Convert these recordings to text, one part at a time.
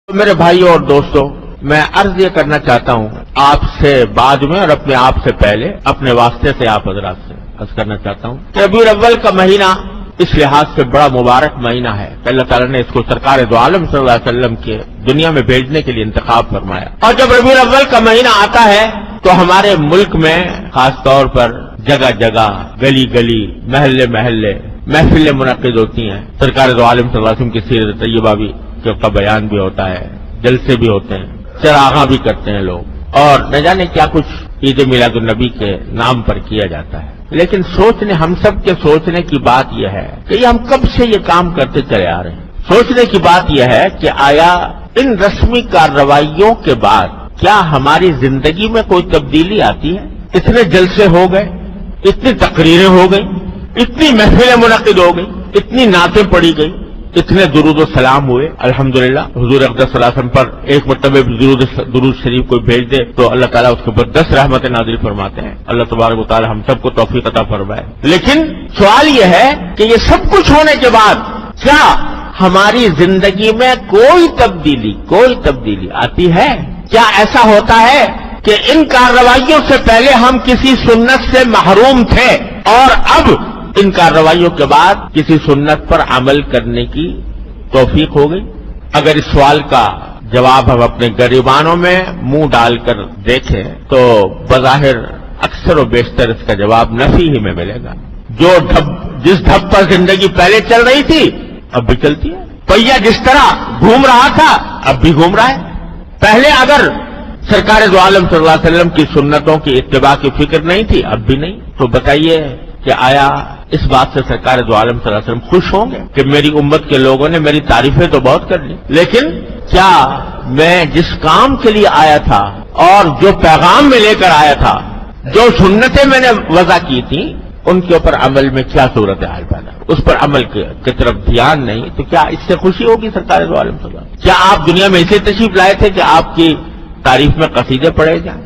میرے بھائیوں اور دوستوں، میں عرض یہ کرنا چاہتا ہوں آپ سے بعد میں اور اپنے آپ سے پہلے اپنے واسطے سے آپ حضرات سے عرض کرنا چاہتا ہوں کہ ربیع الاول کا مہینہ اس لحاظ سے بڑا مبارک مہینہ ہے کہ اللہ تعالیٰ نے اس کو سرکار دو عالم صلی اللہ علیہ وسلم کے دنیا میں بھیجنے کے لیے انتخاب فرمایا۔ اور جب ربیع الاول کا مہینہ آتا ہے تو ہمارے ملک میں خاص طور پر جگہ جگہ، گلی گلی، محلے محلے محفلیں منعقد ہوتی ہیں۔ سرکار دو عالم صلی اللہ علیہ وسلم کی سیرت طیبہ بھی کا بیان بھی ہوتا ہے، جلسے بھی ہوتے ہیں، چراغاں بھی کرتے ہیں لوگ، اور نہ جانے کیا کچھ عید میلاد النبی کے نام پر کیا جاتا ہے۔ لیکن ہم سب کے سوچنے کی بات یہ ہے کہ یہ ہم کب سے یہ کام کرتے چلے آ رہے ہیں۔ سوچنے کی بات یہ ہے کہ آیا ان رسمی کارروائیوں کے بعد کیا ہماری زندگی میں کوئی تبدیلی آتی ہے؟ اتنے جلسے ہو گئے، اتنی تقریریں ہو گئی، اتنی محفلیں منعقد ہو گئی، اتنی نعتیں پڑھی گئی، اتنے درود و سلام ہوئے۔ الحمدللہ حضور اقدس صلی اللہ علیہ وسلم پر ایک مرتبہ درود شریف کوئی بھیج دے تو اللہ تعالیٰ اس کے اوپر 10 رحمتیں نازل فرماتے ہیں۔ اللہ تبارک و تعالیٰ ہم سب کو توفیق عطا فرمائے۔ لیکن سوال یہ ہے کہ یہ سب کچھ ہونے کے بعد کیا ہماری زندگی میں کوئی تبدیلی آتی ہے؟ کیا ایسا ہوتا ہے کہ ان کارروائیوں سے پہلے ہم کسی سنت سے محروم تھے اور اب ان کارروائیوں کے بعد کسی سنت پر عمل کرنے کی توفیق ہو گئی؟ اگر اس سوال کا جواب ہم اپنے گریبانوں میں منہ ڈال کر دیکھیں تو بظاہر اکثر و بیشتر اس کا جواب نفی ہی میں ملے گا۔ جس ڈھب پر زندگی پہلے چل رہی تھی اب بھی چلتی ہے، پہیا جس طرح گھوم رہا تھا اب بھی گھوم رہا ہے۔ پہلے اگر سرکار دو عالم صلی اللہ علیہ وسلم کی سنتوں کی اتباع کی فکر نہیں تھی اب بھی نہیں، تو بتائیے کہ آیا اس بات سے سرکار دو عالم صلی اللہ علیہ وسلم خوش ہوں گے کہ میری امت کے لوگوں نے میری تعریفیں تو بہت کر لی، لیکن کیا میں جس کام کے لیے آیا تھا اور جو پیغام میں لے کر آیا تھا، جو سنتیں میں نے وضع کی تھیں، ان کے اوپر عمل میں کیا صورتحال پیدا، اس پر عمل کی طرف دھیان نہیں، تو کیا اس سے خوشی ہوگی سرکار دو عالم صلی اللہ علیہ وسلم؟ کیا آپ دنیا میں اسے تشریف لائے تھے کہ آپ کی تعریف میں قصیدے پڑھے جائیں؟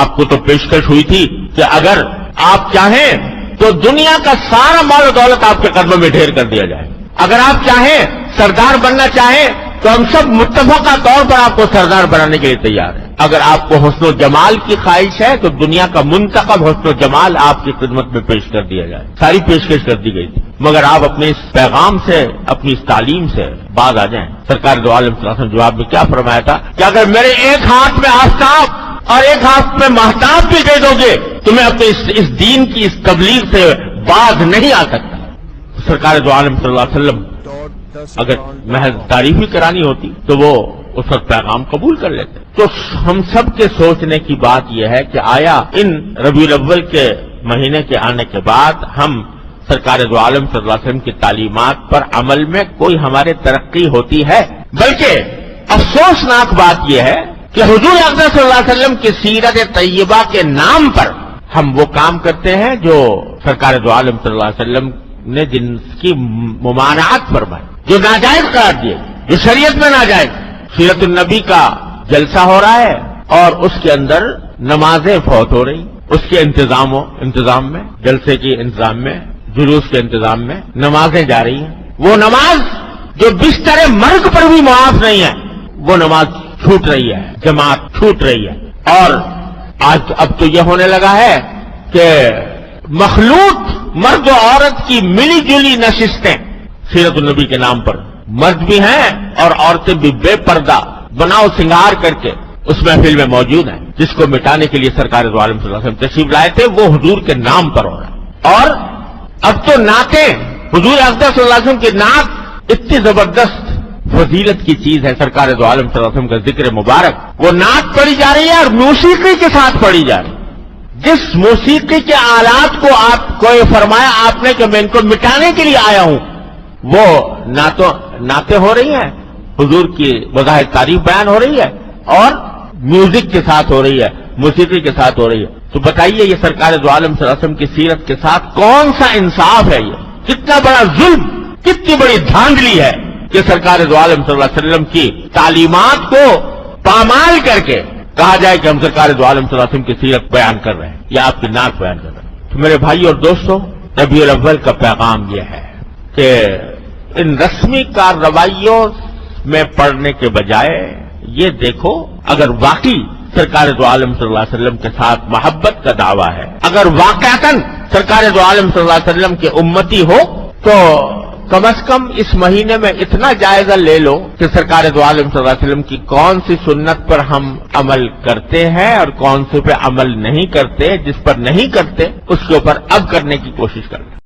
آپ کو تو پیشکش ہوئی تھی کہ اگر آپ چاہیں تو دنیا کا سارا مال و دولت آپ کے قدموں میں ڈھیر کر دیا جائے، اگر آپ چاہیں سردار بننا چاہیں تو ہم سب متفقہ طور پر آپ کو سردار بنانے کے لیے تیار ہیں، اگر آپ کو حسن و جمال کی خواہش ہے تو دنیا کا منتخب حسن و جمال آپ کی خدمت میں پیش کر دیا جائے۔ ساری پیشکش کر دی گئی تھی، مگر آپ اپنے اس پیغام سے، اپنی اس تعلیم سے باز آ جائیں۔ سرکار دو عالم صلی اللہ علیہ وسلم جواب میں کیا فرمایا تھا کہ اگر میرے ایک ہاتھ میں آفتاب اور ایک ہاتھ میں مہتاب بھی دے دو گے تو میں اپنے اس دین کی اس تبلیغ سے باز نہیں آ سکتا۔ سرکار دو عالم صلی اللہ علیہ وسلم اگر محض تعریف ہی کرانی ہوتی تو وہ اس وقت پیغام قبول کر لیتے۔ تو ہم سب کے سوچنے کی بات یہ ہے کہ آیا ان ربیع الاول کے مہینے کے آنے کے بعد ہم سرکار دو عالم صلی اللہ علیہ وسلم کی تعلیمات پر عمل میں کوئی ہمارے ترقی ہوتی ہے؟ بلکہ افسوسناک بات یہ ہے کہ حضور اقدس صلی اللہ علیہ وسلم کی سیرت طیبہ کے نام پر ہم وہ کام کرتے ہیں جو سرکار دو عالم صلی اللہ علیہ وسلم نے جن کی ممانعت فرمائی، جو ناجائز قرار دیے، جو شریعت میں ناجائز۔ سیرت النبی کا جلسہ ہو رہا ہے اور اس کے اندر نمازیں فوت ہو رہی، اس کے انتظام میں، جلسے کے انتظام میں، جلوس کے انتظام میں نمازیں جا رہی ہیں۔ وہ نماز جو بستر مرگ پر بھی معاف نہیں ہے، وہ نماز چھوٹ رہی ہے، جماعت چھوٹ رہی ہے۔ اور آج اب تو یہ ہونے لگا ہے کہ مخلوط مرد و عورت کی ملی جلی نشستیں سیرت النبی کے نام پر، مرد بھی ہیں اور عورتیں بھی بے پردہ بناؤ سنگار کر کے اس محفل میں موجود ہیں، جس کو مٹانے کے لیے سرکار دو عالم صلی اللہ علیہ وسلم تشریف لائے تھے، وہ حضور کے نام پر ہو رہا ہے۔ اور اب تو نعتیں، حضور اقدس صلی اللہ علیہ وسلم کی نعت اتنی زبردست فضیلت کی چیز ہے، سرکار دو عالم صلی اللہ علیہ وسلم کا ذکر مبارک، وہ نعت پڑھی جا رہی ہے اور موسیقی کے ساتھ پڑھی جا رہی ہے۔ جس موسیقی کے آلات کو آپ کو یہ فرمایا آپ نے کہ میں ان کو مٹانے کے لیے آیا ہوں، وہ نعتیں ہو رہی ہیں، حضور کی بظاہر تعریف بیان ہو رہی ہے اور میوزک کے ساتھ ہو رہی ہے، موسیقی کے ساتھ ہو رہی ہے۔ تو بتائیے یہ سرکار دو عالم صلی اللہ علیہ وسلم کی سیرت کے ساتھ کون سا انصاف ہے؟ یہ کتنا بڑا ظلم، کتنی بڑی دھاندلی ہے کہ سرکار دو عالم صلی اللہ علیہ وسلم کی تعلیمات کو پامال کر کے کہا جائے کہ ہم سرکار دو عالم صلی اللہ علیہ وسلم کی سیرت بیان کر رہے ہیں یا آپ کی نعت بیان کر رہے ہیں۔ تو میرے بھائی اور دوستوں، ربیع الاول کا پیغام یہ ہے کہ ان رسمی کارروائیوں میں پڑھنے کے بجائے یہ دیکھو اگر واقعی سرکار دو عالم صلی اللہ علیہ وسلم کے ساتھ محبت کا دعویٰ ہے، اگر واقعتاً سرکار دو عالم صلی اللہ علیہ وسلم کے امتی ہو تو کم از کم اس مہینے میں اتنا جائزہ لے لو کہ سرکار دو عالم صلی اللہ علیہ وسلم کی کون سی سنت پر ہم عمل کرتے ہیں اور کون سی پہ عمل نہیں کرتے، جس پر نہیں کرتے اس کے اوپر اب کرنے کی کوشش کریں۔